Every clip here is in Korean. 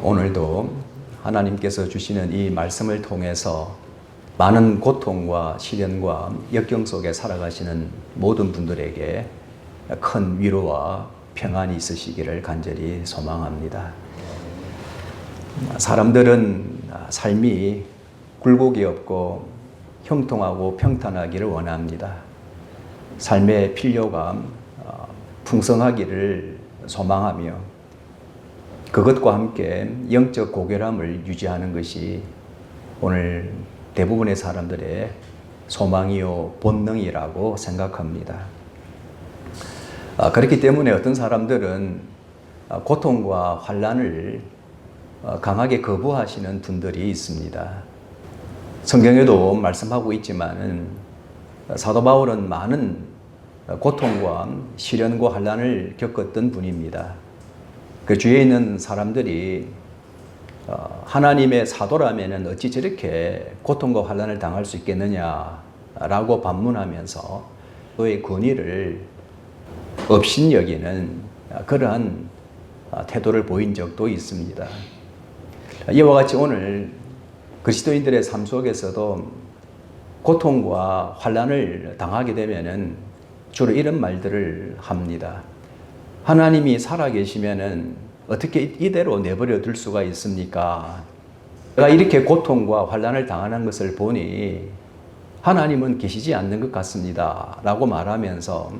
오늘도 하나님께서 주시는 이 말씀을 통해서 많은 고통과 시련과 역경 속에 살아가시는 모든 분들에게 큰 위로와 평안이 있으시기를 간절히 소망합니다. 사람들은 삶이 굴곡이 없고 형통하고 평탄하기를 원합니다. 삶의 필요가 풍성하기를 소망하며 그것과 함께 영적 고결함을 유지하는 것이 오늘 대부분의 사람들의 소망이요 본능이라고 생각합니다. 그렇기 때문에 어떤 사람들은 고통과 환난을 강하게 거부하시는 분들이 있습니다. 성경에도 말씀하고 있지만은 사도 바울은 많은 고통과 시련과 환난을 겪었던 분입니다. 그 주위에 있는 사람들이 하나님의 사도라면 어찌 저렇게 고통과 환난을 당할 수 있겠느냐라고 반문하면서 그의 권위를 업신여기는 그러한 태도를 보인 적도 있습니다. 이와 같이 오늘 그리스도인들의 삶 속에서도 고통과 환난을 당하게 되면은 주로 이런 말들을 합니다. 하나님이 살아계시면은 어떻게 이대로 내버려 둘 수가 있습니까? 내가 이렇게 고통과 환난을 당하는 것을 보니 하나님은 계시지 않는 것 같습니다. 라고 말하면서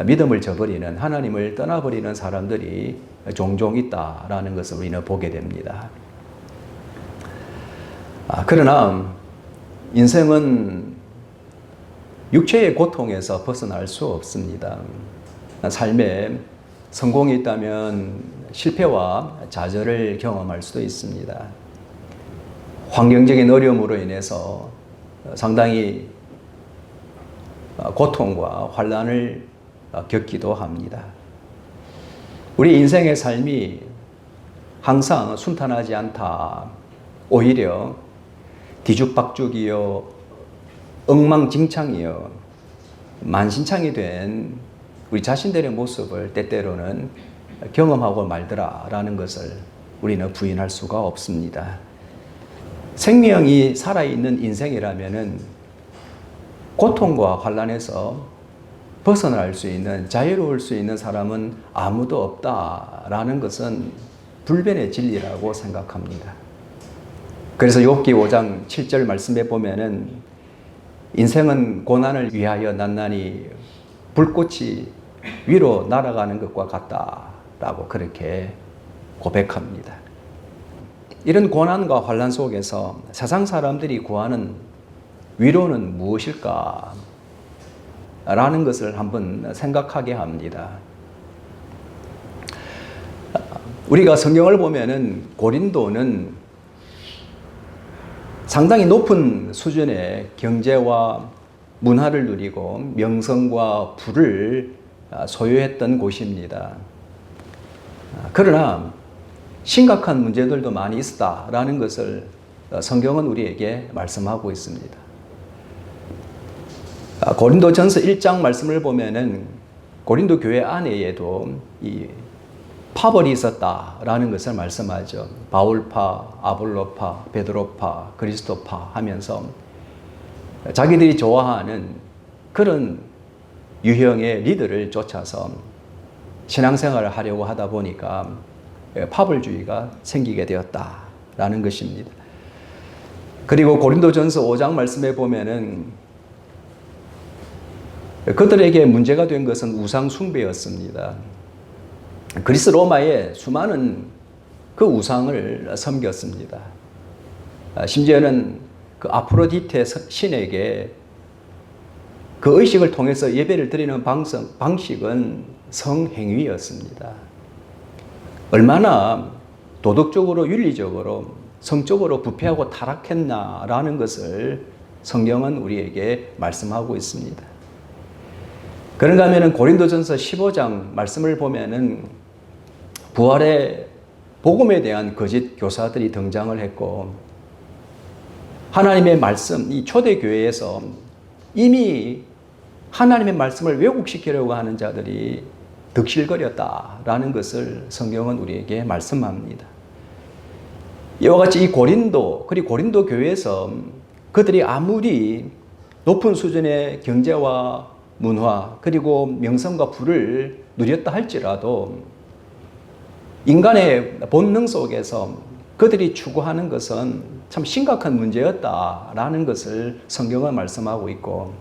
믿음을 저버리는, 하나님을 떠나버리는 사람들이 종종 있다라는 것을 우리는 보게 됩니다. 그러나 인생은 육체의 고통에서 벗어날 수 없습니다. 삶에 성공이 있다면 실패와 좌절을 경험할 수도 있습니다. 환경적인 어려움으로 인해서 상당히 고통과 환난을 겪기도 합니다. 우리 인생의 삶이 항상 순탄하지 않다. 오히려 뒤죽박죽이요, 엉망진창이요, 만신창이 된 우리 자신들의 모습을 때때로는 경험하고 말더라라는 것을 우리는 부인할 수가 없습니다. 생명이 살아있는 인생이라면은 고통과 환난에서 벗어날 수 있는, 자유로울 수 있는 사람은 아무도 없다라는 것은 불변의 진리라고 생각합니다. 그래서 욥기 5장 7절 말씀에 보면은 인생은 고난을 위하여 난나니 불꽃이 위로 날아가는 것과 같다라고 그렇게 고백합니다. 이런 고난과 환난 속에서 세상 사람들이 구하는 위로는 무엇일까? 라는 것을 한번 생각하게 합니다. 우리가 성경을 보면은 고린도는 상당히 높은 수준의 경제와 문화를 누리고 명성과 부를 소유했던 곳입니다. 그러나 심각한 문제들도 많이 있었다라는 것을 성경은 우리에게 말씀하고 있습니다. 고린도전서 1장 말씀을 보면은 고린도 교회 안에에도 이 파벌이 있었다라는 것을 말씀하죠. 바울파, 아볼로파, 베드로파, 그리스도파 하면서 자기들이 좋아하는 그런 유형의 리더를 쫓아서 신앙생활을 하려고 하다 보니까 파벌주의가 생기게 되었다라는 것입니다. 그리고 고린도전서 5장 말씀에 보면은 그들에게 문제가 된 것은 우상 숭배였습니다. 그리스 로마에 수많은 그 우상을 섬겼습니다. 심지어는 그 아프로디테 신에게 그 의식을 통해서 예배를 드리는 방식은 성행위였습니다. 얼마나 도덕적으로, 윤리적으로, 성적으로 부패하고 타락했나라는 것을 성경은 우리에게 말씀하고 있습니다. 그런가 하면은 고린도전서 15장 말씀을 보면은 부활의 복음에 대한 거짓 교사들이 등장을 했고 하나님의 말씀, 이 초대교회에서 이미 하나님의 말씀을 왜곡시키려고 하는 자들이 득실거렸다라는 것을 성경은 우리에게 말씀합니다. 이와 같이 이 고린도, 그리고 고린도 교회에서 그들이 아무리 높은 수준의 경제와 문화, 그리고 명성과 부를 누렸다 할지라도 인간의 본능 속에서 그들이 추구하는 것은 참 심각한 문제였다라는 것을 성경은 말씀하고 있고,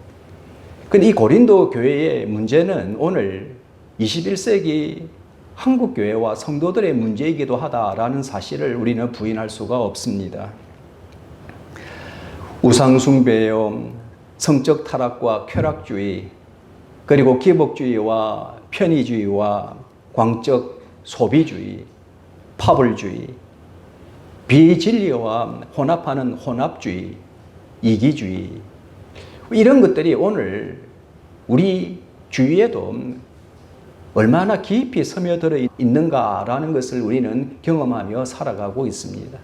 근데 이 고린도 교회의 문제는 오늘 21세기 한국 교회와 성도들의 문제이기도 하다라는 사실을 우리는 부인할 수가 없습니다. 우상숭배요, 성적 타락과 쾌락주의, 그리고 기복주의와 편의주의와 광적 소비주의, 파벌주의, 비진리와 혼합하는 혼합주의, 이기주의, 이런 것들이 오늘 우리 주위에도 얼마나 깊이 스며들어 있는가라는 것을 우리는 경험하며 살아가고 있습니다.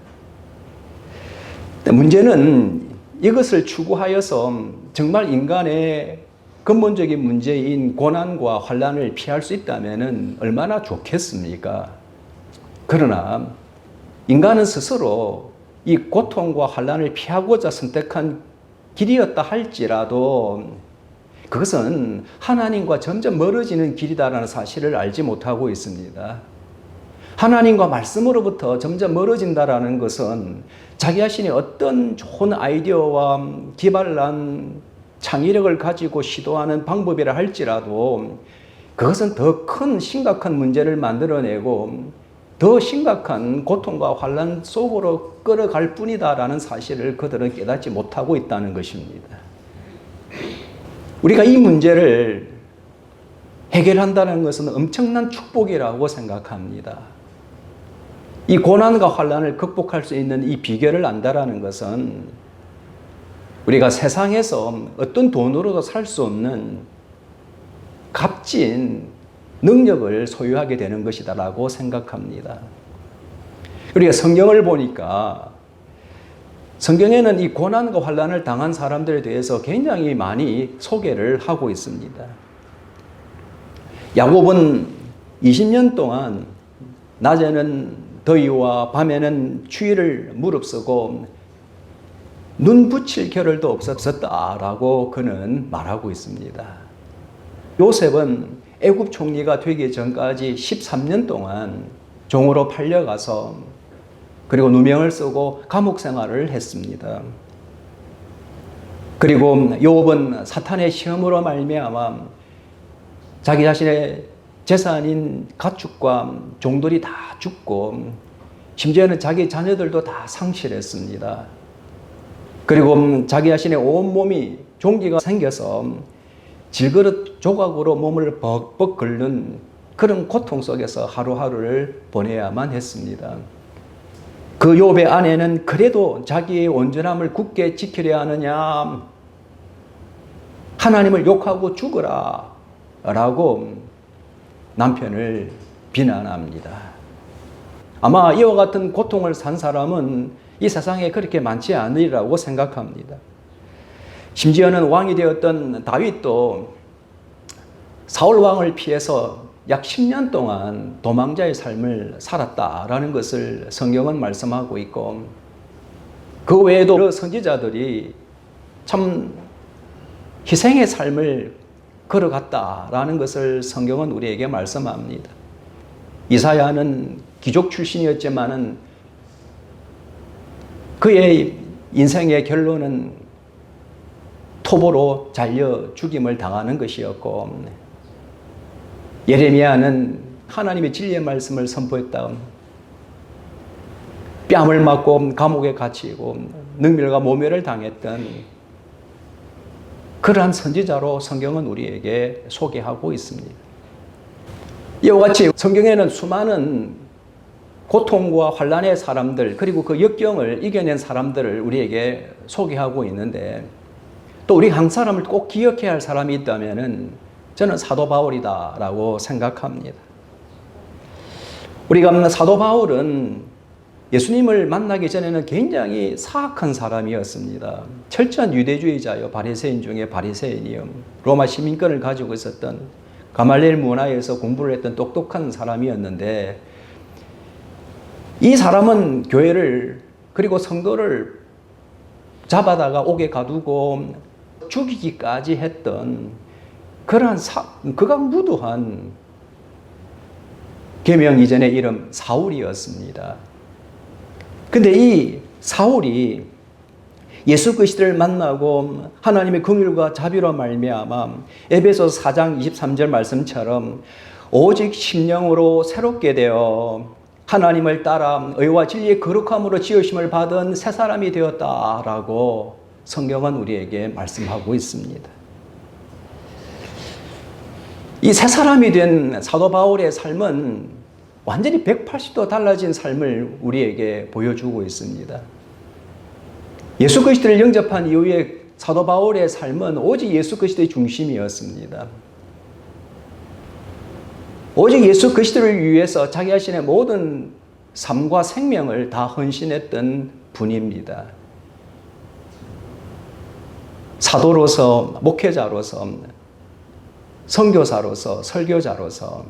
문제는 이것을 추구하여서 정말 인간의 근본적인 문제인 고난과 환난을 피할 수 있다면 얼마나 좋겠습니까? 그러나 인간은 스스로 이 고통과 환난을 피하고자 선택한 길이었다 할지라도 그것은 하나님과 점점 멀어지는 길이다라는 사실을 알지 못하고 있습니다. 하나님과 말씀으로부터 점점 멀어진다라는 것은 자기 자신이 어떤 좋은 아이디어와 기발한 창의력을 가지고 시도하는 방법이라 할지라도 그것은 더 큰 심각한 문제를 만들어내고 더 심각한 고통과 환난 속으로 끌어갈 뿐이다라는 사실을 그들은 깨닫지 못하고 있다는 것입니다. 우리가 이 문제를 해결한다는 것은 엄청난 축복이라고 생각합니다. 이 고난과 환난을 극복할 수 있는 이 비결을 안다라는 것은 우리가 세상에서 어떤 돈으로도 살 수 없는 값진 능력을 소유하게 되는 것이다라고 생각합니다. 우리가 성경을 보니까 성경에는 이 고난과 환난을 당한 사람들에 대해서 굉장히 많이 소개를 하고 있습니다. 야곱은 20년 동안 낮에는 더위와 밤에는 추위를 무릅쓰고 눈 붙일 겨를도 없었다라고 그는 말하고 있습니다. 요셉은 애굽 총리가 되기 전까지 13년 동안 종으로 팔려가서 그리고 누명을 쓰고 감옥 생활을 했습니다. 그리고 욥은 사탄의 시험으로 말미암아 자기 자신의 재산인 가축과 종들이 다 죽고 심지어는 자기 자녀들도 다 상실했습니다. 그리고 자기 자신의 온몸이 종기가 생겨서 질그릇 조각으로 몸을 벅벅 긁는 그런 고통 속에서 하루하루를 보내야만 했습니다. 그 욥의 아내는 그래도 자기의 온전함을 굳게 지키려 하느냐, 하나님을 욕하고 죽어라 라고 남편을 비난합니다. 아마 이와 같은 고통을 산 사람은 이 세상에 그렇게 많지 않으리라고 생각합니다. 심지어는 왕이 되었던 다윗도 사울 왕을 피해서 약 10년 동안 도망자의 삶을 살았다라는 것을 성경은 말씀하고 있고, 그 외에도 선지자들이 참 희생의 삶을 걸어갔다라는 것을 성경은 우리에게 말씀합니다. 이사야는 귀족 출신이었지만은 그의 인생의 결론은 톱으로 잘려 죽임을 당하는 것이었고, 예레미야는 하나님의 진리의 말씀을 선포했다. 뺨을 맞고 감옥에 갇히고 능멸과 모멸을 당했던 그러한 선지자로 성경은 우리에게 소개하고 있습니다. 이와 같이 성경에는 수많은 고통과 환난의 사람들, 그리고 그 역경을 이겨낸 사람들을 우리에게 소개하고 있는데, 또 우리 한 사람을 꼭 기억해야 할 사람이 있다면 저는 사도 바울이다라고 생각합니다. 우리가 사도 바울은 예수님을 만나기 전에는 굉장히 사악한 사람이었습니다. 철저한 유대주의자요, 바리새인 중에 바리새인이요, 로마 시민권을 가지고 있었던 가말리엘 문화에서 공부를 했던 똑똑한 사람이었는데, 이 사람은 교회를 그리고 성도를 잡아다가 옥에 가두고 죽이기까지 했던 그러한 극악무도한 계명 이전의 이름 사울이었습니다. 근데 이 사울이 예수 그리스도를 만나고 하나님의 긍휼과 자비로 말미암아 에베소서 4장 23절 말씀처럼 오직 심령으로 새롭게 되어 하나님을 따라 의와 진리의 거룩함으로 지으심을 받은 새 사람이 되었다라고 성경은 우리에게 말씀하고 있습니다. 이 새 사람이 된 사도 바울의 삶은 완전히 180도 달라진 삶을 우리에게 보여주고 있습니다. 예수 그리스도를 영접한 이후에 사도 바울의 삶은 오직 예수 그리스도의 중심이었습니다. 오직 예수 그리스도를 위해서 자기 자신의 모든 삶과 생명을 다 헌신했던 분입니다. 사도로서, 목회자로서, 선교사로서, 설교자로서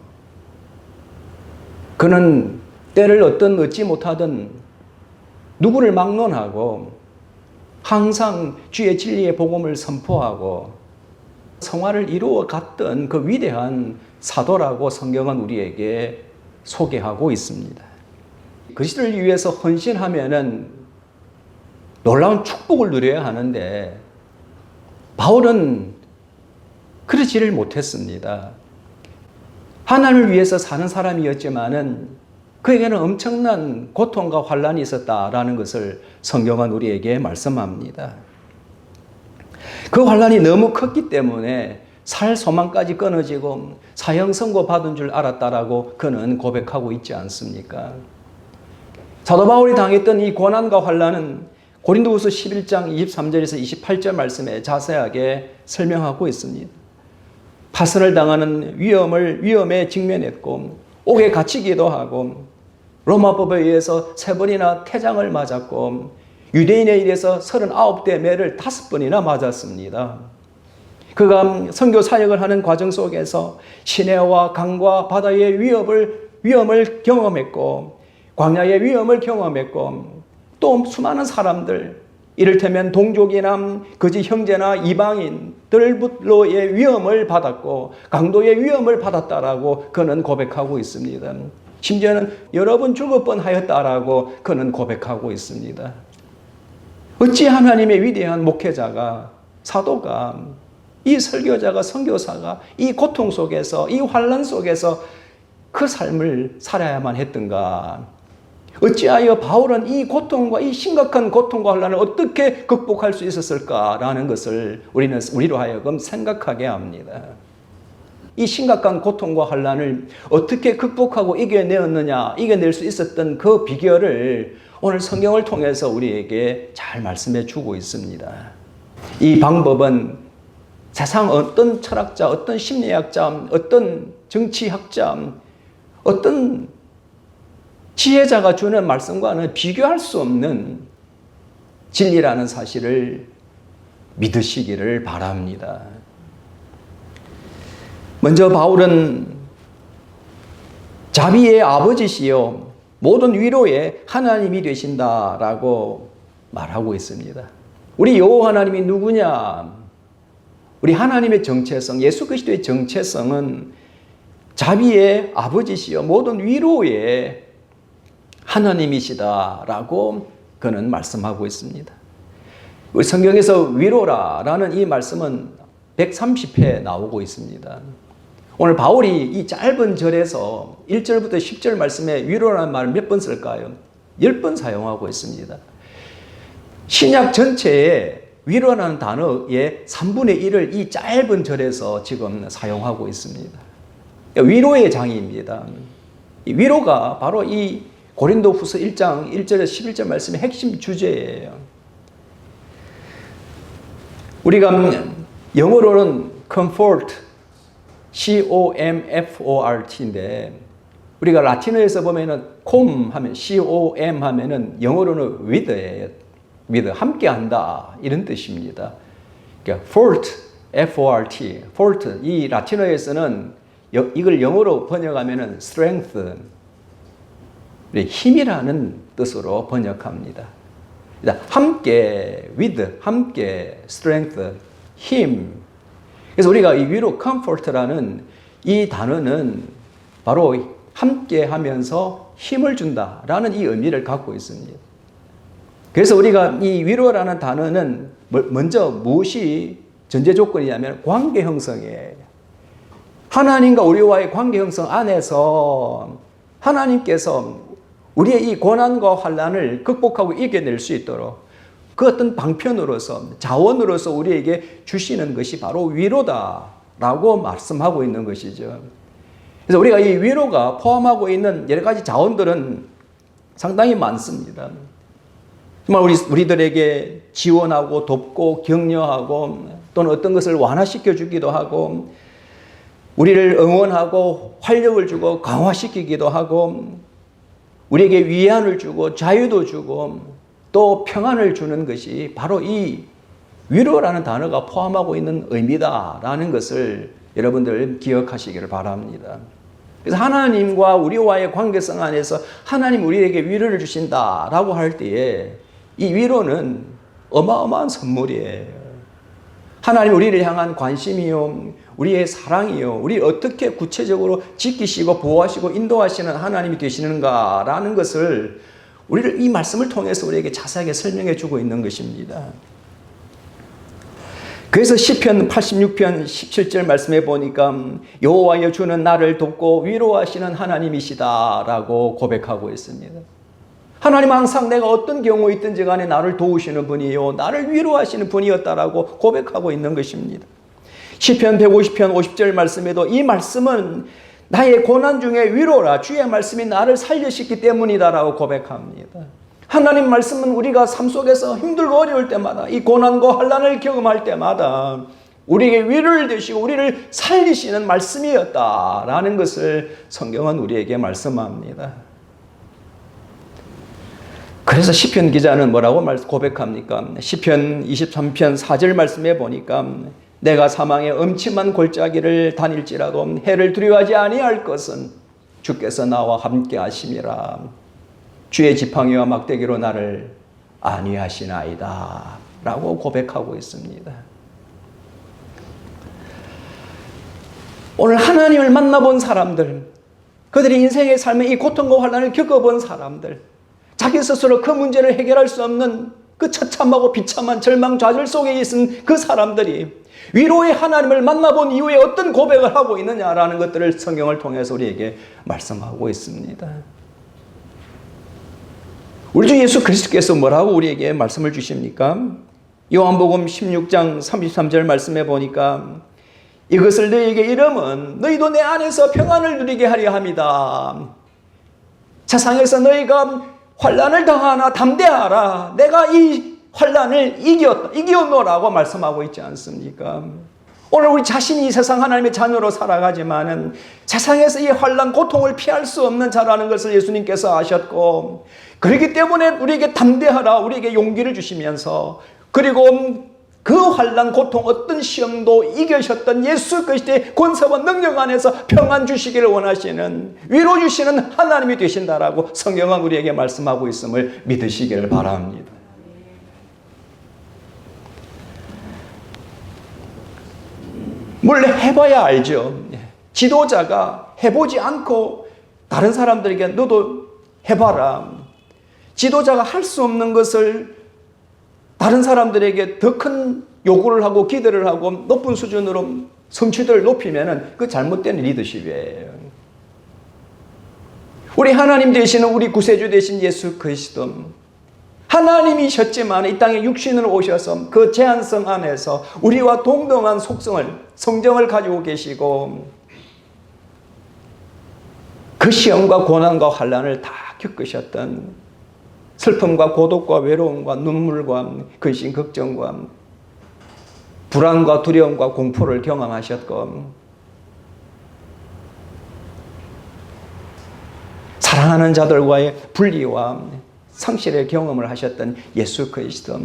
그는 때를 얻지 못하던 누구를 막론하고 항상 주의 진리의 복음을 선포하고 성화를 이루어 갔던 그 위대한 사도라고 성경은 우리에게 소개하고 있습니다. 그리스도를 위해서 헌신하면은 놀라운 축복을 누려야 하는데 바울은 그러지를 못했습니다. 하나님을 위해서 사는 사람이었지만은 그에게는 엄청난 고통과 환란이 있었다라는 것을 성경은 우리에게 말씀합니다. 그 환란이 너무 컸기 때문에 살 소망까지 끊어지고 사형 선고 받은 줄 알았다라고 그는 고백하고 있지 않습니까? 사도 바울이 당했던 이 고난과 환란은 고린도후서 11장 23절에서 28절 말씀에 자세하게 설명하고 있습니다. 파선을 당하는 위험에 직면했고 옥에 갇히기도 하고 로마법에 의해서 3번이나 태장을 맞았고 유대인에 의해서 39대 매를 5번이나 맞았습니다. 그가 선교 사역을 하는 과정 속에서 시내와 강과 바다의 위험을 경험했고 광야의 위험을 경험했고 또 수많은 사람들 이를테면 동족이나 거짓 형제나 이방인들로의 위험을 받았고 강도의 위험을 받았다라고 그는 고백하고 있습니다. 심지어는 여러 번 죽을 뻔하였다라고 그는 고백하고 있습니다. 어찌 하나님의 위대한 목회자가 사도가 이 설교자가 선교사가 이 고통 속에서 이 환난 속에서 그 삶을 살아야만 했던가? 어찌하여 바울은 이 고통과 이 심각한 고통과 환난을 어떻게 극복할 수 있었을까라는 것을 우리로 하여금 생각하게 합니다. 이 심각한 고통과 환난을 어떻게 극복하고 이겨낼 수 있었던 그 비결을 오늘 성경을 통해서 우리에게 잘 말씀해 주고 있습니다. 이 방법은 세상 어떤 철학자, 어떤 심리학자, 어떤 정치학자, 어떤 지혜자가 주는 말씀과는 비교할 수 없는 진리라는 사실을 믿으시기를 바랍니다. 먼저 바울은 자비의 아버지시요 모든 위로의 하나님이 되신다라고 말하고 있습니다. 우리 여호와 하나님이 누구냐? 우리 하나님의 정체성, 예수 그리스도의 정체성은 자비의 아버지시요 모든 위로의 하나님이시다라고 그는 말씀하고 있습니다. 우리 성경에서 위로라라는 이 말씀은 130회 나오고 있습니다. 오늘 바울이 이 짧은 절에서 1절부터 10절 말씀에 위로라는 말을 몇 번 쓸까요? 10번 사용하고 있습니다. 신약 전체에 위로라는 단어의 3분의 1을 이 짧은 절에서 지금 사용하고 있습니다. 위로의 장입니다. 이 위로가 바로 이 고린도후서 1장 1절에서 11절 말씀의 핵심 주제예요. 우리가 영어로는 comfort, C-O-M-F-O-R-T인데 우리가 라틴어에서 보면은 com 하면 C-O-M 하면은 영어로는 with예요. with 함께한다 이런 뜻입니다. 그러니까 fort, F-O-R-T, fort 이 라틴어에서는 이걸 영어로 번역하면은 strength 힘이라는 뜻으로 번역합니다. 함께 with, 함께 strength, 힘. 그래서 우리가 이 위로 comfort라는 이 단어는 바로 함께 하면서 힘을 준다라는 이 의미를 갖고 있습니다. 그래서 우리가 이 위로라는 단어는 먼저 무엇이 전제 조건이냐면 관계 형성이에요. 하나님과 우리와의 관계 형성 안에서 하나님께서 우리의 이 고난과 환난을 극복하고 이겨낼 수 있도록 그 어떤 방편으로서 자원으로서 우리에게 주시는 것이 바로 위로다라고 말씀하고 있는 것이죠. 그래서 우리가 이 위로가 포함하고 있는 여러 가지 자원들은 상당히 많습니다. 정말 우리들에게 지원하고 돕고 격려하고 또는 어떤 것을 완화시켜 주기도 하고 우리를 응원하고 활력을 주고 강화시키기도 하고 우리에게 위안을 주고 자유도 주고 또 평안을 주는 것이 바로 이 위로라는 단어가 포함하고 있는 의미다라는 것을 여러분들 기억하시기를 바랍니다. 그래서 하나님과 우리와의 관계성 안에서 하나님 우리에게 위로를 주신다라고 할 때에 이 위로는 어마어마한 선물이에요. 하나님 우리를 향한 관심이요, 우리의 사랑이요, 우리 어떻게 구체적으로 지키시고 보호하시고 인도하시는 하나님이 되시는가라는 것을 우리를 이 말씀을 통해서 우리에게 자세하게 설명해 주고 있는 것입니다. 그래서 시편 86편 17절 말씀해 보니까 여호와여 주는 나를 돕고 위로하시는 하나님이시다라고 고백하고 있습니다. 하나님 항상 내가 어떤 경우에 있든지 간에 나를 도우시는 분이요 나를 위로하시는 분이었다라고 고백하고 있는 것입니다. 시편 150편 50절 말씀에도 이 말씀은 나의 고난 중에 위로라 주의 말씀이 나를 살려시기 때문이다라고 고백합니다. 하나님 말씀은 우리가 삶 속에서 힘들고 어려울 때마다 이 고난과 환난을 경험할 때마다 우리에게 위로를 되시고 우리를 살리시는 말씀이었다라는 것을 성경은 우리에게 말씀합니다. 그래서 시편 기자는 뭐라고 고백합니까? 시편 23편 4절 말씀에 보니까 내가 사망의 음침한 골짜기를 다닐지라도 해를 두려워하지 아니할 것은 주께서 나와 함께 하심이라. 주의 지팡이와 막대기로 나를 안위하시나이다 라고 고백하고 있습니다. 오늘 하나님을 만나본 사람들, 그들이 인생의 삶의 이 고통과 환난을 겪어본 사람들, 자기 스스로 그 문제를 해결할 수 없는 그 처참하고 비참한 절망 좌절 속에 있은 그 사람들이 위로의 하나님을 만나본 이후에 어떤 고백을 하고 있느냐라는 것들을 성경을 통해서 우리에게 말씀하고 있습니다. 우리 주 예수 그리스도께서 뭐라고 우리에게 말씀을 주십니까? 요한복음 16장 33절 말씀해 보니까 이것을 너희에게 이름은 너희도 내 안에서 평안을 누리게 하려 함이다. 세상에서 너희가 환난을 당하나 담대하라. 내가 이 환난을 이겼노라고 말씀하고 있지 않습니까? 오늘 우리 자신이 세상 하나님의 자녀로 살아가지만은 세상에서 이 환난 고통을 피할 수 없는 자라는 것을 예수님께서 아셨고 그렇기 때문에 우리에게 담대하라 우리에게 용기를 주시면서 그리고 그 환난 고통 어떤 시험도 이겨셨던 예수 그리스도의 권세와 능력 안에서 평안 주시기를 원하시는 위로 주시는 하나님이 되신다라고 성경은 우리에게 말씀하고 있음을 믿으시기를 바랍니다. 물론 해봐야 알죠. 지도자가 해보지 않고 다른 사람들에게 너도 해봐라. 지도자가 할 수 없는 것을 다른 사람들에게 더 큰 요구를 하고 기대를 하고 높은 수준으로 성취도를 높이면 그 잘못된 리더십이에요. 우리 하나님 되시는 우리 구세주 되신 예수 그리스도 하나님이셨지만 이 땅에 육신으로 오셔서 그 제한성 안에서 우리와 동등한 성정을 가지고 계시고 그 시험과 고난과 환난을 다 겪으셨던 슬픔과 고독과 외로움과 눈물과 근심 걱정과 불안과 두려움과 공포를 경험하셨고 사랑하는 자들과의 분리와 상실의 경험을 하셨던 예수 그리스도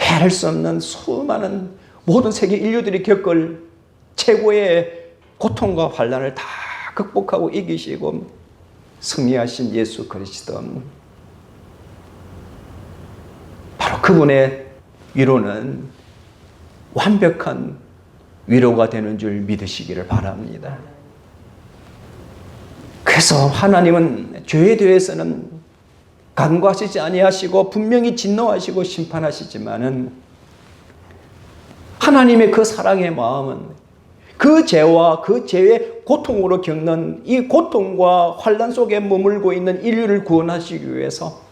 헤아릴 수 없는 수많은 모든 세계 인류들이 겪을 최고의 고통과 환난을 다 극복하고 이기시고 승리하신 예수 그리스도, 바로 그분의 위로는 완벽한 위로가 되는 줄 믿으시기를 바랍니다. 그래서 하나님은 죄에 대해서는 간과하시지 아니하시고 분명히 진노하시고 심판하시지만은 하나님의 그 사랑의 마음은 그 죄와 그 죄의 고통으로 겪는 이 고통과 환난 속에 머물고 있는 인류를 구원하시기 위해서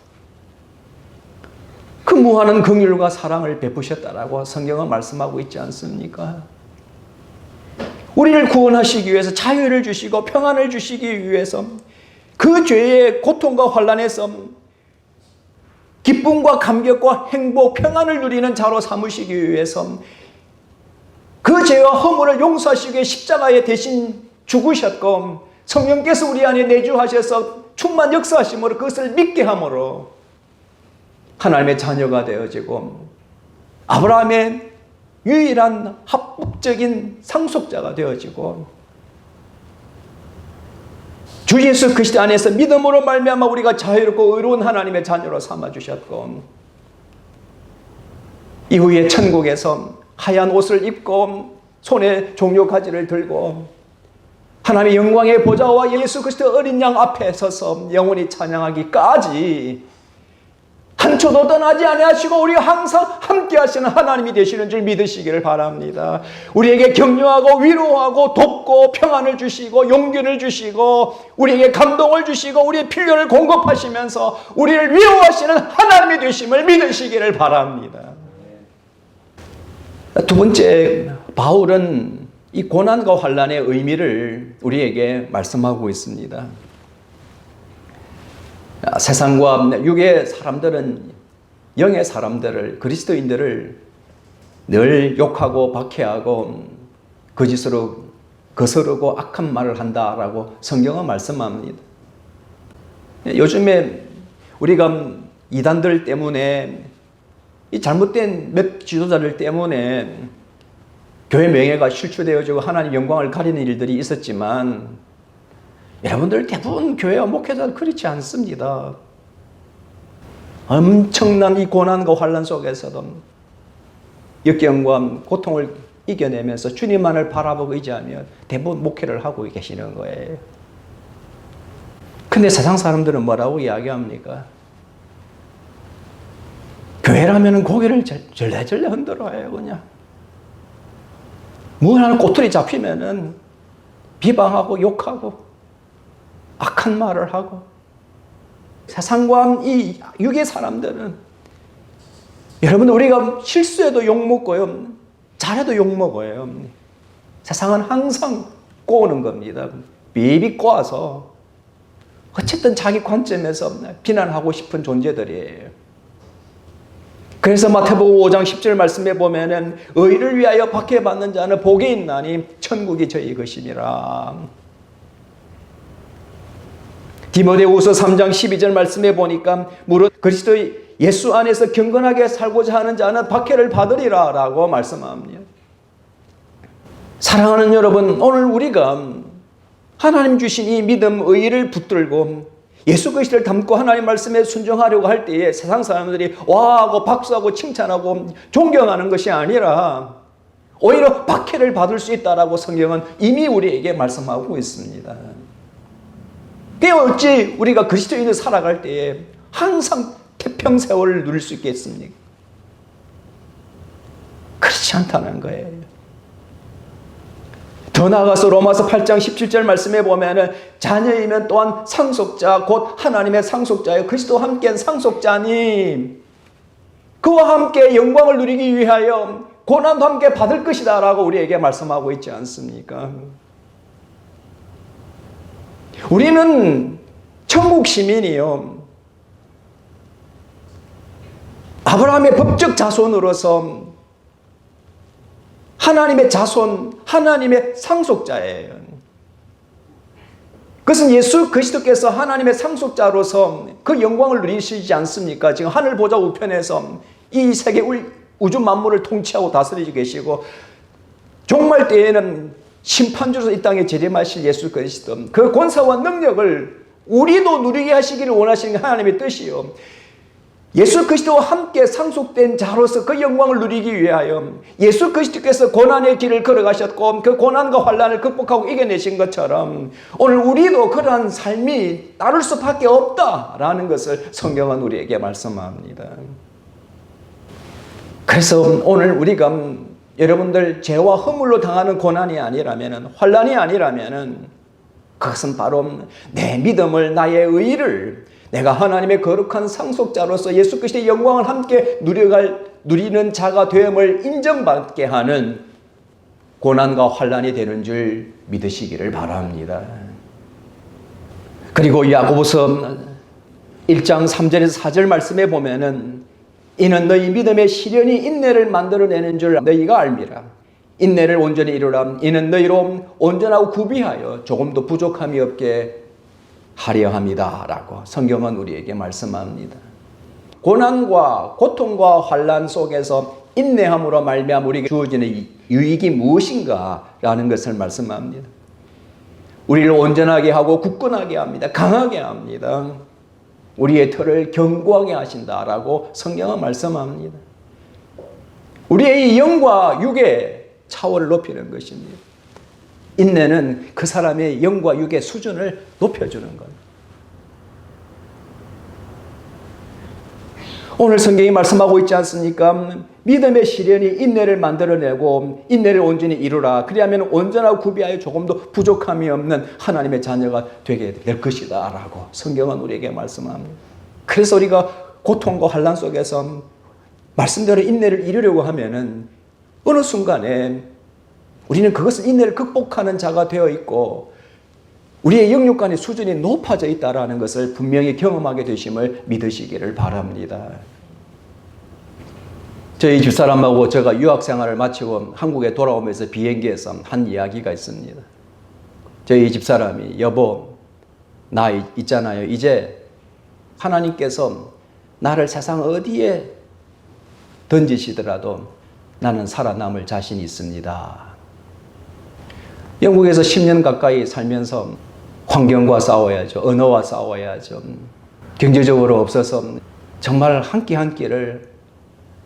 그 무한한 긍휼과 사랑을 베푸셨다라고 성경은 말씀하고 있지 않습니까? 우리를 구원하시기 위해서 자유를 주시고 평안을 주시기 위해서 그 죄의 고통과 환난에서 기쁨과 감격과 행복, 평안을 누리는 자로 삼으시기 위해서 그 죄와 허물을 용서하시기 위해 십자가에 대신 죽으셨고 성령께서 우리 안에 내주하셔서 충만 역사하심으로 그것을 믿게 함으로 하나님의 자녀가 되어지고 아브라함의 유일한 합법적인 상속자가 되어지고 주 예수 그리스도 안에서 믿음으로 말미암아 우리가 자유롭고 의로운 하나님의 자녀로 삼아주셨고 이후에 천국에서 하얀 옷을 입고 손에 종려가지를 들고 하나님의 영광의 보좌와 예수 그리스도 어린 양 앞에 서서 영원히 찬양하기까지 한초도 떠나지 아니하시고 우리와 항상 함께 하시는 하나님이 되시는 줄 믿으시기를 바랍니다. 우리에게 격려하고 위로하고 돕고 평안을 주시고 용기를 주시고 우리에게 감동을 주시고 우리의 필요를 공급하시면서 우리를 위로하시는 하나님이 되심을 믿으시기를 바랍니다. 두 번째, 바울은 이 고난과 환난의 의미를 우리에게 말씀하고 있습니다. 세상과 육의 사람들은 영의 사람들을, 그리스도인들을 늘 욕하고 박해하고 거짓으로 거스르고 악한 말을 한다라고 성경은 말씀합니다. 요즘에 우리가 이단들 때문에 이 잘못된 몇 지도자들 때문에 교회 명예가 실추되어지고 하나님 영광을 가리는 일들이 있었지만 여러분들 대부분 교회와 목회자들 그렇지 않습니다. 엄청난 이 고난과 환난 속에서도 역경과 고통을 이겨내면서 주님만을 바라보고 의지하며 대부분 목회를 하고 계시는 거예요. 근데 세상 사람들은 뭐라고 이야기합니까? 교회라면 고개를 절레절레 흔들어요. 그냥 뭐 하나 꼬투리 잡히면은 비방하고 욕하고 악한 말을 하고 세상과 이 육의 사람들은 여러분 우리가 실수해도 욕먹고요 잘해도 욕먹어요. 세상은 항상 꼬는 겁니다. 비비 꼬아서 어쨌든 자기 관점에서 비난하고 싶은 존재들이에요. 그래서 마태복음 5장 10절 말씀에 보면은 의를 위하여 박해받는 자는 복이 있나니 천국이 저희 것이니라. 디모데후서 3장 12절 말씀에 보니까 무릇 그리스도 예수 안에서 경건하게 살고자 하는 자는 박해를 받으리라 라고 말씀합니다. 사랑하는 여러분, 오늘 우리가 하나님 주신 이 믿음, 의를 붙들고 예수 그리스도를 담고 하나님 말씀에 순종하려고 할 때에 세상 사람들이 와하고 박수하고 칭찬하고 존경하는 것이 아니라 오히려 박해를 받을 수 있다라고 성경은 이미 우리에게 말씀하고 있습니다. 그게 어찌 우리가 그리스도인을 살아갈 때에 항상 태평세월을 누릴 수 있겠습니까? 그렇지 않다는 거예요. 더 나아가서 로마서 8장 17절 말씀에 보면은 자녀이면 또한 상속자 곧 하나님의 상속자여 그리스도와 함께한 상속자니 그와 함께 영광을 누리기 위하여 고난도 함께 받을 것이다 라고 우리에게 말씀하고 있지 않습니까? 우리는 천국 시민이요 아브라함의 법적 자손으로서 하나님의 자손, 하나님의 상속자예요. 그것은 예수 그리스도께서 하나님의 상속자로서 그 영광을 누리시지 않습니까? 지금 하늘 보좌 우편에서 이 세계 우주 만물을 통치하고 다스리고 계시고 종말 때에는 심판주로서 이 땅에 재림하실 예수 그리스도 그 권세와 능력을 우리도 누리게 하시기를 원하시는 게 하나님의 뜻이요. 예수 그리스도와 함께 상속된 자로서 그 영광을 누리기 위하여 예수 그리스도께서 고난의 길을 걸어가셨고 그 고난과 환난을 극복하고 이겨내신 것처럼 오늘 우리도 그러한 삶이 따를 수밖에 없다라는 것을 성경은 우리에게 말씀합니다. 그래서 오늘 우리가 여러분들 죄와 허물로 당하는 고난이 아니라면, 환난이 아니라면 그것은 바로 내 믿음을, 나의 의를, 내가 하나님의 거룩한 상속자로서 예수 그리스도의 영광을 함께 누리는 자가 되음을 인정받게 하는 고난과 환난이 되는 줄 믿으시기를 바랍니다. 그리고 야고보서 1장 3절에서 4절 말씀에 보면은 이는 너희 믿음의 시련이 인내를 만들어내는 줄 너희가 알미라. 인내를 온전히 이루라. 이는 너희로 온전하고 구비하여 조금도 부족함이 없게 하려 함이다 라고 성경은 우리에게 말씀합니다. 고난과 고통과 환난 속에서 인내함으로 말미암아 우리에게 주어지는 유익이 무엇인가 라는 것을 말씀합니다. 우리를 온전하게 하고 굳건하게 합니다. 강하게 합니다. 우리의 털을 견고하게 하신다라고 성경은 말씀합니다. 우리의 영과 육의 차원을 높이는 것입니다. 인내는 그 사람의 영과 육의 수준을 높여주는 것. 오늘 성경이 말씀하고 있지 않습니까? 믿음의 시련이 인내를 만들어내고 인내를 온전히 이루라. 그리하면 온전하고 구비하여 조금도 부족함이 없는 하나님의 자녀가 되게 될 것이다 라고 성경은 우리에게 말씀합니다. 그래서 우리가 고통과 환난 속에서 말씀대로 인내를 이루려고 하면은 어느 순간에 우리는 그것을 인내를 극복하는 자가 되어 있고 우리의 영육간의 수준이 높아져 있다는 것을 분명히 경험하게 되심을 믿으시기를 바랍니다. 저희 집사람하고 제가 유학생활을 마치고 한국에 돌아오면서 비행기에서 한 이야기가 있습니다. 저희 집사람이 여보 나 있잖아요. 이제 하나님께서 나를 세상 어디에 던지시더라도 나는 살아남을 자신이 있습니다. 영국에서 10년 가까이 살면서 환경과 싸워야죠. 언어와 싸워야죠. 경제적으로 없어서 정말 한 끼 한 끼를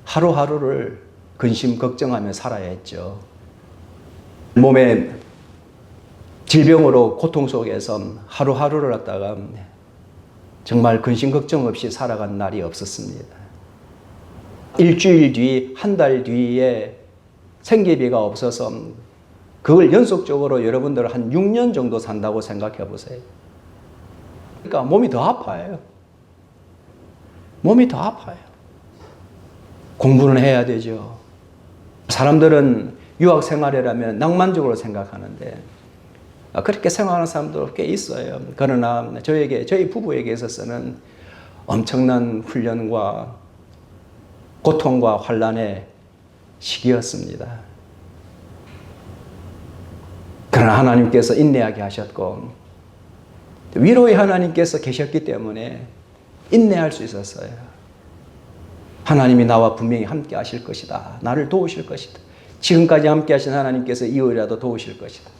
하루하루를 근심 걱정하며 살아야 했죠. 몸에 질병으로 고통 속에서 하루하루를 갖다가 정말 근심 걱정 없이 살아간 날이 없었습니다. 일주일 뒤, 한 달 뒤에 생계비가 없어서 그걸 연속적으로 여러분들 한 6년 정도 산다고 생각해 보세요. 그러니까 몸이 더 아파요. 몸이 더 아파요. 공부는 해야 되죠. 사람들은 유학 생활이라면 낭만적으로 생각하는데 그렇게 생각하는 사람도 꽤 있어요. 그러나 저희 부부에게 있어서는 엄청난 훈련과 고통과 환난의 시기였습니다. 그러나 하나님께서 인내하게 하셨고 위로의 하나님께서 계셨기 때문에 인내할 수 있었어요. 하나님이 나와 분명히 함께 하실 것이다. 나를 도우실 것이다. 지금까지 함께 하신 하나님께서 이후에라도 도우실 것이다.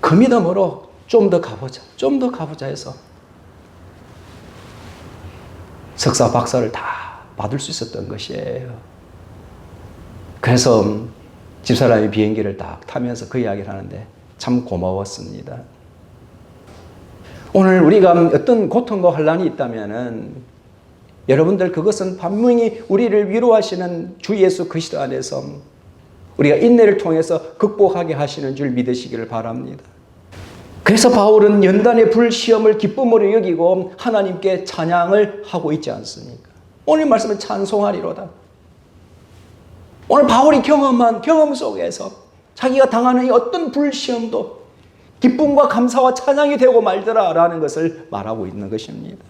그 믿음으로 좀 더 가보자. 좀 더 가보자 해서 석사 박사를 다 받을 수 있었던 것이에요. 그래서 집사람이 비행기를 딱 타면서 그 이야기를 하는데 참 고마웠습니다. 오늘 우리가 어떤 고통과 환난이 있다면은 여러분들 그것은 분명히 우리를 위로하시는 주 예수 그리스도 안에서 우리가 인내를 통해서 극복하게 하시는 줄 믿으시기를 바랍니다. 그래서 바울은 연단의 불시험을 기쁨으로 여기고 하나님께 찬양을 하고 있지 않습니까? 오늘 말씀은 찬송하리로다. 오늘 바울이 경험한 경험 속에서 자기가 당하는 이 어떤 불시험도 기쁨과 감사와 찬양이 되고 말더라라는 것을 말하고 있는 것입니다.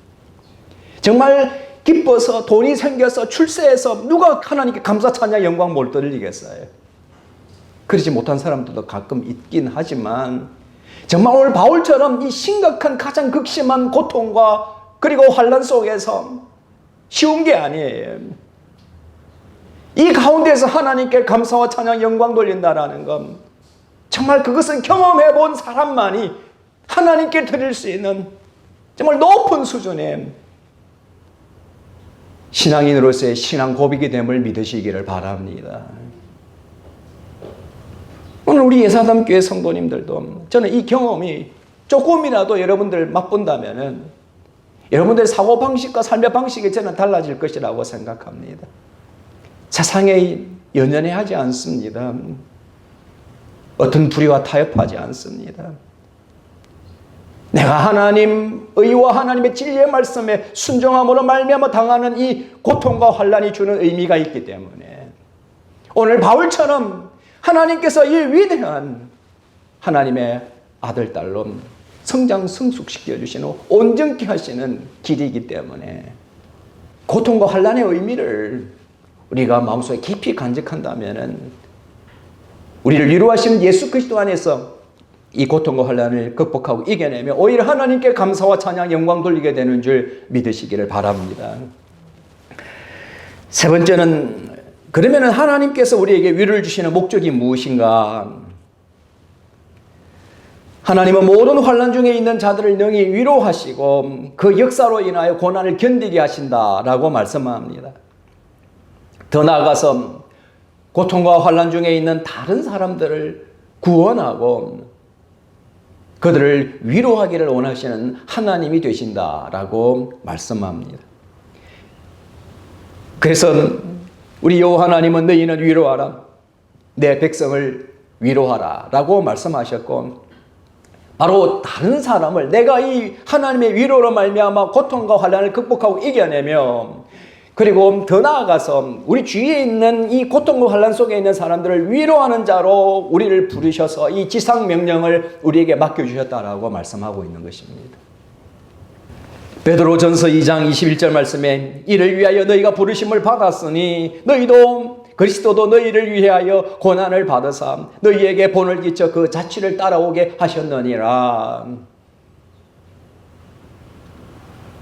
정말 기뻐서 돈이 생겨서 출세해서 누가 하나님께 감사 찬양 영광 못 돌리겠어요? 그러지 못한 사람들도 가끔 있긴 하지만 정말 오늘 바울처럼 이 심각한 가장 극심한 고통과 그리고 환난 속에서 쉬운 게 아니에요. 이 가운데서 하나님께 감사와 찬양 영광 돌린다라는 건 정말 그것은 경험해 본 사람만이 하나님께 드릴 수 있는 정말 높은 수준의 신앙인으로서의 신앙 고백이 됨을 믿으시기를 바랍니다. 오늘 우리 예사담교회 성도님들도 저는 이 경험이 조금이라도 여러분들 맛본다면은 여러분들의 사고방식과 삶의 방식이 저는 달라질 것이라고 생각합니다. 세상에 연연해하지 않습니다. 어떤 불의와 타협하지 않습니다. 내가 하나님 의와 하나님의 진리의 말씀에 순종함으로 말미암아 당하는 이 고통과 환난이 주는 의미가 있기 때문에 오늘 바울처럼 하나님께서 이 위대한 하나님의 아들 딸로 성장 성숙시켜 주시는 온전케 하시는 길이기 때문에 고통과 환난의 의미를 우리가 마음속에 깊이 간직한다면은 우리를 위로하시는 예수 그리스도 안에서 이 고통과 환난을 극복하고 이겨내며 오히려 하나님께 감사와 찬양, 영광 돌리게 되는 줄 믿으시기를 바랍니다. 세 번째는 그러면 하나님께서 우리에게 위로를 주시는 목적이 무엇인가? 하나님은 모든 환난 중에 있는 자들을 능히 위로하시고 그 역사로 인하여 고난을 견디게 하신다라고 말씀합니다. 더 나아가서 고통과 환난 중에 있는 다른 사람들을 구원하고 그들을 위로하기를 원하시는 하나님이 되신다라고 말씀합니다. 그래서 우리 여호와 하나님은 너희는 위로하라, 내 백성을 위로하라 라고 말씀하셨고 바로 다른 사람을 내가 이 하나님의 위로로 말미암아 고통과 환난을 극복하고 이겨내며 그리고 더 나아가서 우리 주위에 있는 이 고통과 환난 속에 있는 사람들을 위로하는 자로 우리를 부르셔서 이 지상 명령을 우리에게 맡겨주셨다라고 말씀하고 있는 것입니다. 베드로전서 2장 21절 말씀에 이를 위하여 너희가 부르심을 받았으니 너희도 그리스도도 너희를 위하여 고난을 받으사 너희에게 본을 끼쳐 그 자취를 따라오게 하셨느니라.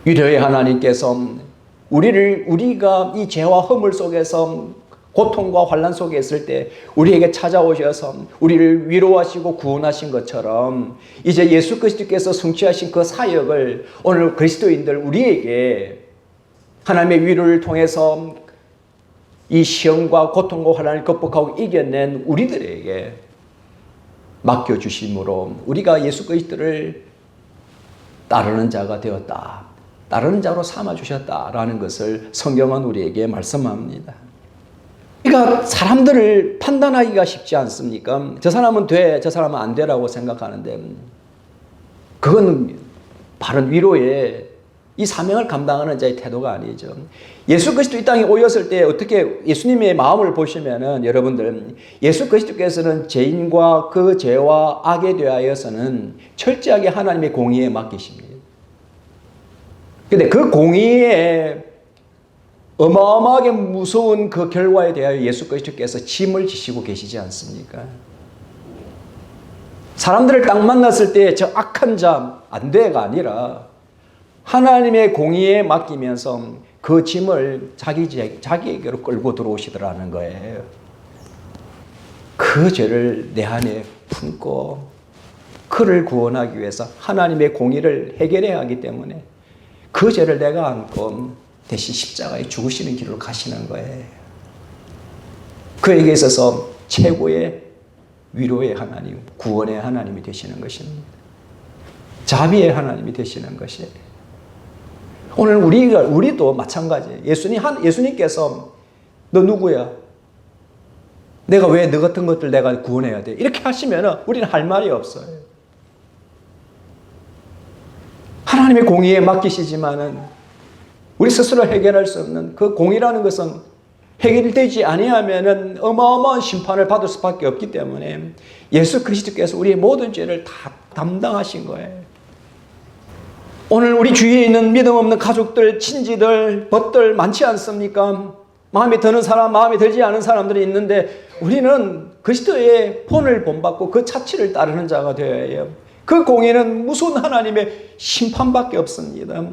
위로의 하나님께서 우리가 이 죄와 허물 속에서 고통과 환난 속에 있을 때 우리에게 찾아오셔서 우리를 위로하시고 구원하신 것처럼 이제 예수 그리스도께서 성취하신 그 사역을 오늘 그리스도인들 우리에게 하나님의 위로를 통해서 이 시험과 고통과 환난을 극복하고 이겨낸 우리들에게 맡겨주심으로 우리가 예수 그리스도를 따르는 자가 되었다. 따르는 자로 삼아주셨다라는 것을 성경은 우리에게 말씀합니다. 그러니까 사람들을 판단하기가 쉽지 않습니까? 저 사람은 돼, 저 사람은 안 되라고 생각하는데 그건 바른 위로의 이 사명을 감당하는 자의 태도가 아니죠. 예수 그리스도 이 땅에 오셨을 때 어떻게 예수님의 마음을 보시면은 여러분들 예수 그리스도께서는 죄인과 그 죄와 악에 대하여서는 철저하게 하나님의 공의에 맡기십니다. 근데 그 공의에 어마어마하게 무서운 그 결과에 대하여 예수 그리스도께서 짐을 지시고 계시지 않습니까? 사람들을 딱 만났을 때 저 악한 자 안 돼가 아니라 하나님의 공의에 맡기면서 그 짐을 자기에게로 끌고 들어오시더라는 거예요. 그 죄를 내 안에 품고 그를 구원하기 위해서 하나님의 공의를 해결해야 하기 때문에 그 죄를 내가 안고 대신 십자가에 죽으시는 길로 가시는 거예요. 그에게 있어서 최고의 위로의 하나님, 구원의 하나님이 되시는 것입니다. 자비의 하나님이 되시는 것이에요. 오늘 우리도 마찬가지예요. 예수님께서 너 누구야? 내가 왜 너 같은 것들 내가 구원해야 돼? 이렇게 하시면 우리는 할 말이 없어요. 하나님의 공의에 맡기시지만은 우리 스스로 해결할 수 없는 그 공의라는 것은 해결되지 아니하면은 어마어마한 심판을 받을 수밖에 없기 때문에 예수 그리스도께서 우리의 모든 죄를 다 담당하신 거예요. 오늘 우리 주위에 있는 믿음 없는 가족들, 친지들, 벗들 많지 않습니까? 마음에 드는 사람, 마음에 들지 않은 사람들이 있는데 우리는 그리스도의 본을 본받고 그 자취를 따르는 자가 되어야 해요. 그 공의는 무슨 하나님의 심판밖에 없습니다.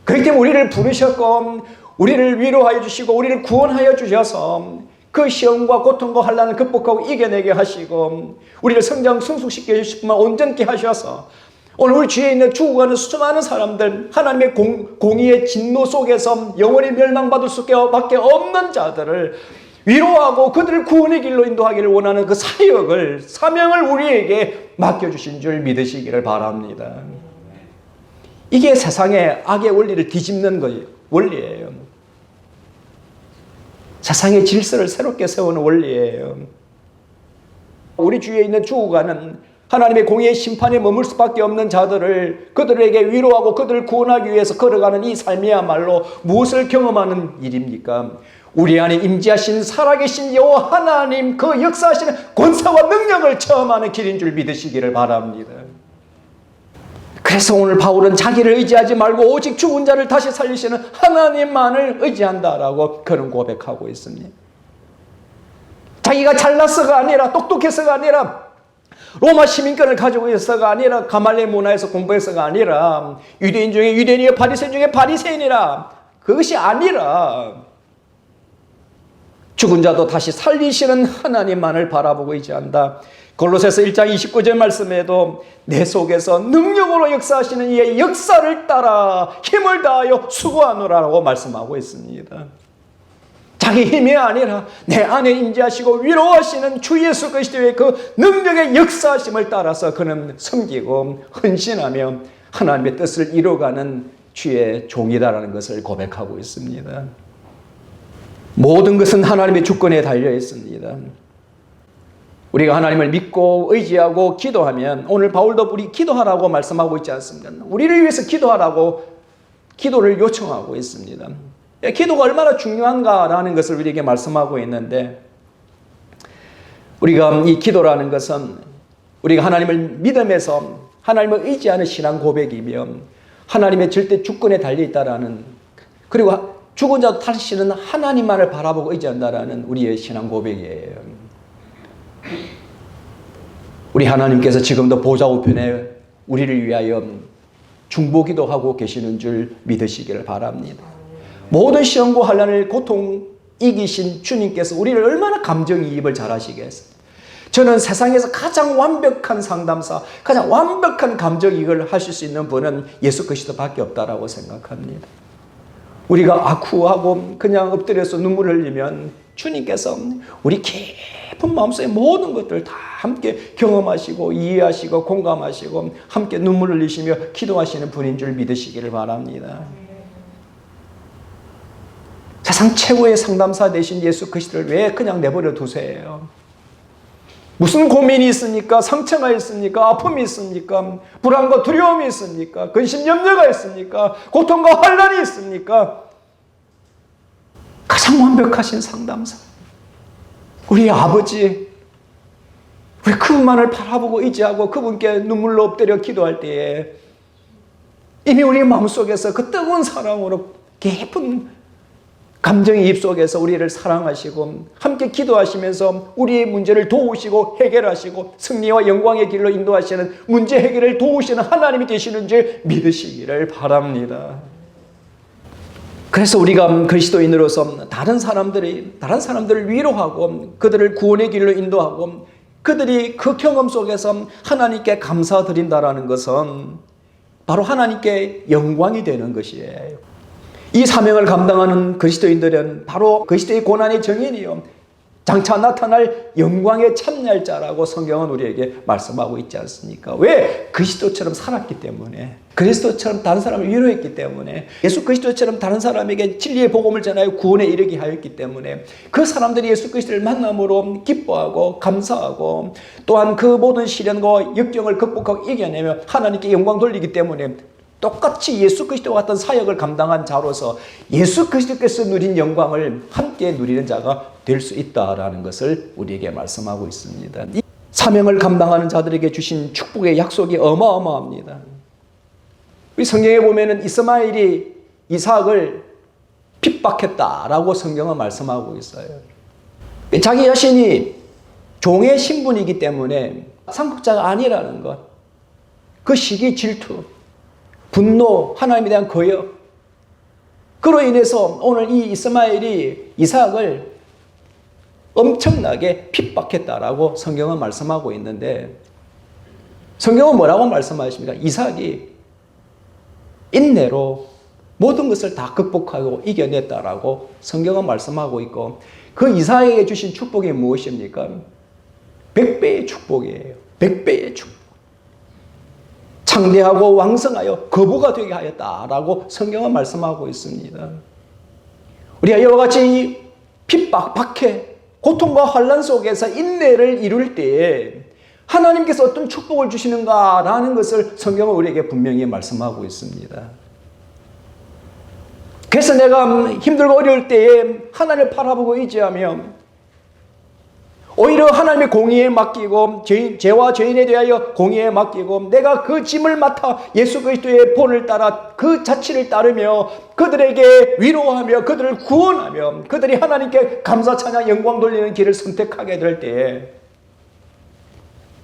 그렇기 때문에 우리를 부르셨고 우리를 위로하여 주시고 우리를 구원하여 주셔서 그 시험과 고통과 환난을 극복하고 이겨내게 하시고 우리를 성장 성숙시켜 주실 뿐만 온전케 하셔서 오늘 우리 주위에 있는 죽어가는 수많은 사람들, 하나님의 공의의 진노 속에서 영원히 멸망받을 수밖에 없는 자들을 위로하고 그들을 구원의 길로 인도하기를 원하는 그 사역을, 사명을 우리에게 맡겨주신 줄 믿으시기를 바랍니다. 이게 세상의 악의 원리를 뒤집는 원리예요. 세상의 질서를 새롭게 세우는 원리예요. 우리 주위에 있는 죽어가는 하나님의 공의의 심판에 머물 수밖에 없는 자들을, 그들에게 위로하고 그들을 구원하기 위해서 걸어가는 이 삶이야말로 무엇을 경험하는 일입니까? 우리 안에 임재하신 살아계신 여호와 하나님, 그 역사하시는 권세와 능력을 체험하는 길인 줄 믿으시기를 바랍니다. 그래서 오늘 바울은 자기를 의지하지 말고 오직 죽은 자를 다시 살리시는 하나님만을 의지한다라고 그런 고백하고 있습니다. 자기가 잘났어가 아니라, 똑똑해서가 아니라, 로마 시민권을 가지고 있어가 아니라, 가말리엘 문화에서 공부해서가 아니라, 유대인 중에 유대인이요 바리새인 중에 바리새인이라, 그것이 아니라 죽은 자도 다시 살리시는 하나님만을 바라보고 의지한다. 골로새서 1장 29절 말씀에도 내 속에서 능력으로 역사하시는 이의 역사를 따라 힘을 다하여 수고하노라라고 말씀하고 있습니다. 자기 힘이 아니라 내 안에 임재하시고 위로하시는 주 예수 그리스도의 그 능력의 역사하심을 따라서 그는 섬기고 헌신하며 하나님의 뜻을 이루어가는 주의 종이다라는 것을 고백하고 있습니다. 모든 것은 하나님의 주권에 달려 있습니다. 우리가 하나님을 믿고 의지하고 기도하면, 오늘 바울도 우리 기도하라고 말씀하고 있지 않습니까? 우리를 위해서 기도하라고 기도를 요청하고 있습니다. 기도가 얼마나 중요한가라는 것을 우리에게 말씀하고 있는데, 우리가 이 기도라는 것은 우리가 하나님을 믿으면서 하나님을 의지하는 신앙 고백이며 하나님의 절대 주권에 달려있다라는, 그리고 죽은 자도 다시는 하나님만을 바라보고 의지한다라는 우리의 신앙 고백이에요. 우리 하나님께서 지금도 보좌 우편에 우리를 위하여 중보기도 하고 계시는 줄 믿으시기를 바랍니다. 모든 시험과 환난을 고통 이기신 주님께서 우리를 얼마나 감정이입을 잘하시겠습니까? 저는 세상에서 가장 완벽한 상담사, 가장 완벽한 감정이입을 하실 수 있는 분은 예수 그리스도밖에 없다라고 생각합니다. 우리가 아쿠하고 그냥 엎드려서 눈물을 흘리면 주님께서 우리 깊은 마음속의 모든 것들을 다 함께 경험하시고 이해하시고 공감하시고 함께 눈물을 흘리시며 기도하시는 분인 줄 믿으시기를 바랍니다. 세상 최고의 상담사 되신 예수 그리스도를 왜 그냥 내버려 두세요? 무슨 고민이 있습니까? 상처가 있습니까? 아픔이 있습니까? 불안과 두려움이 있습니까? 근심 염려가 있습니까? 고통과 환난이 있습니까? 가장 완벽하신 상담사, 우리 아버지, 우리 그분만을 바라보고 의지하고 그분께 눈물로 엎드려 기도할 때에 이미 우리 마음속에서 그 뜨거운 사랑으로 깊은 감정이입 속에서 우리를 사랑하시고 함께 기도하시면서 우리의 문제를 도우시고 해결하시고 승리와 영광의 길로 인도하시는 문제 해결을 도우시는 하나님이 되시는 줄 믿으시기를 바랍니다. 그래서 우리가 그리스도인으로서 다른 사람들을 위로하고 그들을 구원의 길로 인도하고 그들이 그 경험 속에서 하나님께 감사드린다라는 것은 바로 하나님께 영광이 되는 것이에요. 이 사명을 감당하는 그리스도인들은 바로 그리스도의 고난의 정인이요 장차 나타날 영광의 참여자라고 성경은 우리에게 말씀하고 있지 않습니까? 왜? 그리스도처럼 살았기 때문에, 그리스도처럼 다른 사람을 위로했기 때문에, 예수 그리스도처럼 다른 사람에게 진리의 복음을 전하여 구원에 이르게 하였기 때문에 그 사람들이 예수 그리스도를 만남으로 기뻐하고 감사하고 또한 그 모든 시련과 역경을 극복하고 이겨내며 하나님께 영광 돌리기 때문에 똑같이 예수 그리스도와 같은 사역을 감당한 자로서 예수 그리스도께서 누린 영광을 함께 누리는 자가 될 수 있다라는 것을 우리에게 말씀하고 있습니다. 이 사명을 감당하는 자들에게 주신 축복의 약속이 어마어마합니다. 우리 성경에 보면은 이스마엘이 이삭을 핍박했다라고 성경은 말씀하고 있어요. 자기 자신이 종의 신분이기 때문에 상속자가 아니라는 것, 그 시기 질투, 분노, 하나님에 대한 거역, 그로 인해서 오늘 이 이스마엘이 이삭을 엄청나게 핍박했다라고 성경은 말씀하고 있는데, 성경은 뭐라고 말씀하십니까? 이삭이 인내로 모든 것을 다 극복하고 이겨냈다라고 성경은 말씀하고 있고, 그 이삭에게 주신 축복이 무엇입니까? 100배의 축복이에요. 100배의 축복. 창대하고 왕성하여 거부가 되게 하였다라고 성경은 말씀하고 있습니다. 우리가 이와 같이 핍박, 박해, 고통과 환난 속에서 인내를 이룰 때에 하나님께서 어떤 축복을 주시는가라는 것을 성경은 우리에게 분명히 말씀하고 있습니다. 그래서 내가 힘들고 어려울 때에 하나님을 바라보고 의지하며 오히려 하나님의 공의에 맡기고 죄와 죄인에 대하여 공의에 맡기고 내가 그 짐을 맡아 예수 그리스도의 본을 따라 그 자취를 따르며 그들에게 위로하며 그들을 구원하며 그들이 하나님께 감사 찬양 영광 돌리는 길을 선택하게 될 때에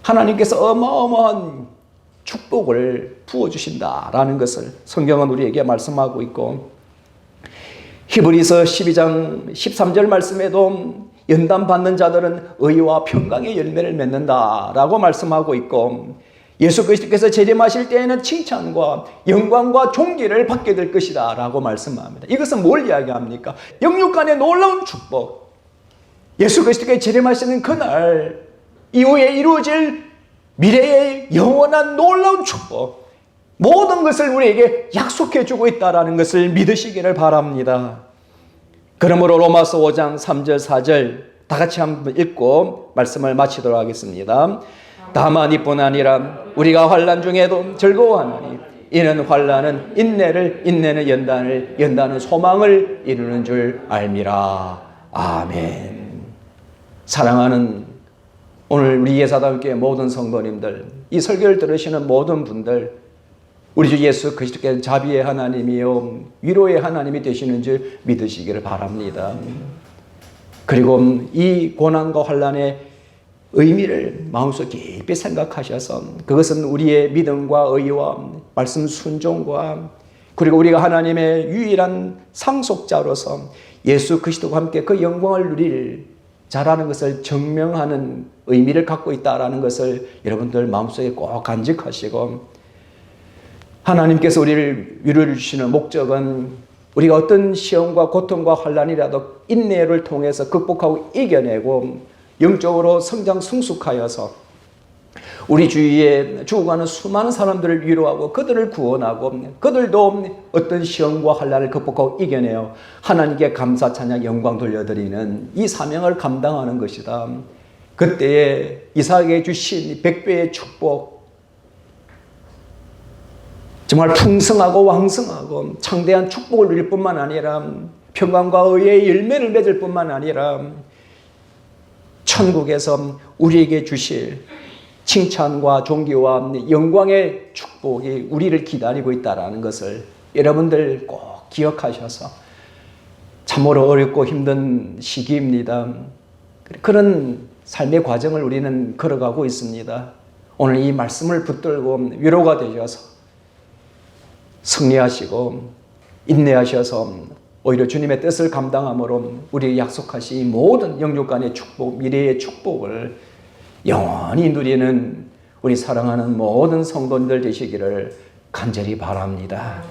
하나님께서 어마어마한 축복을 부어주신다라는 것을 성경은 우리에게 말씀하고 있고, 히브리서 12장 13절 말씀에도 연단받는 자들은 의와 평강의 열매를 맺는다라고 말씀하고 있고, 예수 그리스도께서 재림하실 때에는 칭찬과 영광과 존귀를 받게 될 것이다 라고 말씀합니다. 이것은 뭘 이야기합니까? 영육 간의 놀라운 축복, 예수 그리스도께서 재림하시는 그날 이후에 이루어질 미래의 영원한 놀라운 축복, 모든 것을 우리에게 약속해 주고 있다는 것을 믿으시기를 바랍니다. 그러므로 로마서 5장 3절 4절 다 같이 한번 읽고 말씀을 마치도록 하겠습니다. 다만 이뿐 아니라 우리가 환난 중에도 즐거워하나니 이는 환난은 인내를, 인내는 연단을, 연단은 소망을 이루는 줄 알미라. 아멘. 사랑하는 오늘 우리 예사단교회 모든 성도님들, 이 설교를 들으시는 모든 분들, 우리 주 예수 그리스도께서 자비의 하나님이요 위로의 하나님이 되시는 줄 믿으시기를 바랍니다. 그리고 이 고난과 환난의 의미를 마음속 깊이 생각하셔서 그것은 우리의 믿음과 의와 말씀 순종과 그리고 우리가 하나님의 유일한 상속자로서 예수 그리스도와 함께 그 영광을 누릴 자라는 것을 증명하는 의미를 갖고 있다는 것을 여러분들 마음속에 꼭 간직하시고, 하나님께서 우리를 위로해 주시는 목적은 우리가 어떤 시험과 고통과 환난이라도 인내를 통해서 극복하고 이겨내고 영적으로 성장 성숙하여서 우리 주위에 죽어가는 수많은 사람들을 위로하고 그들을 구원하고 그들도 어떤 시험과 환난을 극복하고 이겨내어 하나님께 감사 찬양 영광 돌려드리는 이 사명을 감당하는 것이다. 그때에 이삭에게 주신 100배의 축복, 정말 풍성하고 왕성하고 창대한 축복을 누릴 뿐만 아니라 평강과 의의 열매를 맺을 뿐만 아니라 천국에서 우리에게 주실 칭찬과 존귀와 영광의 축복이 우리를 기다리고 있다는 것을 여러분들 꼭 기억하셔서, 참으로 어렵고 힘든 시기입니다. 그런 삶의 과정을 우리는 걸어가고 있습니다. 오늘 이 말씀을 붙들고 위로가 되셔서 승리하시고 인내하셔서 오히려 주님의 뜻을 감당함으로 우리에게 약속하신 모든 영육간의 축복, 미래의 축복을 영원히 누리는 우리 사랑하는 모든 성도님들 되시기를 간절히 바랍니다.